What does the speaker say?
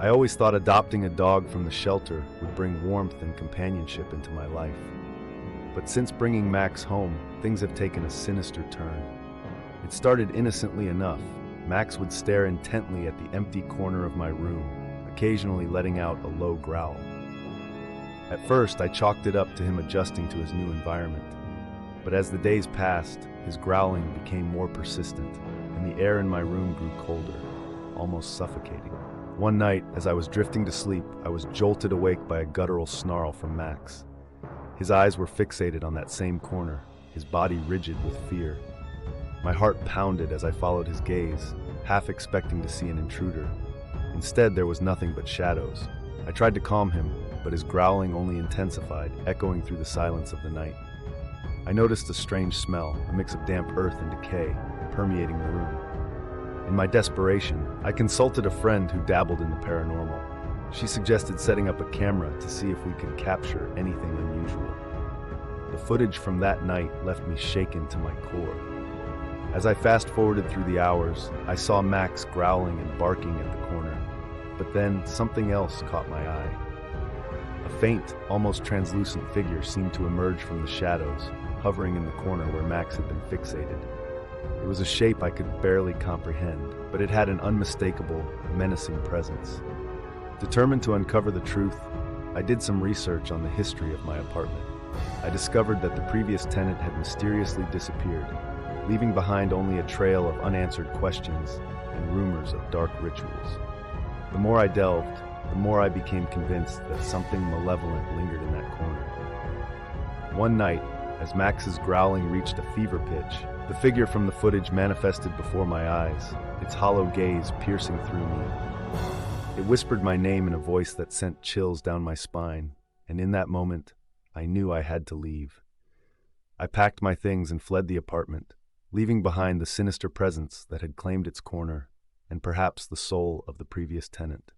I always thought adopting a dog from the shelter would bring warmth and companionship into my life. But since bringing Max home, things have taken a sinister turn. It started innocently enough. Max would stare intently at the empty corner of my room, occasionally letting out a low growl. At first, I chalked it up to him adjusting to his new environment. But as the days passed, his growling became more persistent, and the air in my room grew colder, almost suffocating. One night, as I was drifting to sleep, I was jolted awake by a guttural snarl from Max. His eyes were fixated on that same corner, his body rigid with fear. My heart pounded as I followed his gaze, half expecting to see an intruder. Instead, there was nothing but shadows. I tried to calm him, but his growling only intensified, echoing through the silence of the night. I noticed a strange smell, a mix of damp earth and decay, permeating the room. In my desperation, I consulted a friend who dabbled in the paranormal. She suggested setting up a camera to see if we could capture anything unusual. The footage from that night left me shaken to my core. As I fast-forwarded through the hours, I saw Max growling and barking at the corner. But then something else caught my eye. A faint, almost translucent figure seemed to emerge from the shadows, hovering in the corner where Max had been fixated. It was a shape I could barely comprehend, but it had an unmistakable, menacing presence. Determined to uncover the truth, I did some research on the history of my apartment. I discovered that the previous tenant had mysteriously disappeared, leaving behind only a trail of unanswered questions and rumors of dark rituals. The more I delved, the more I became convinced that something malevolent lingered in that corner. One night, as Max's growling reached a fever pitch, the figure from the footage manifested before my eyes, its hollow gaze piercing through me. It whispered my name in a voice that sent chills down my spine, and in that moment, I knew I had to leave. I packed my things and fled the apartment, leaving behind the sinister presence that had claimed its corner, and perhaps the soul of the previous tenant.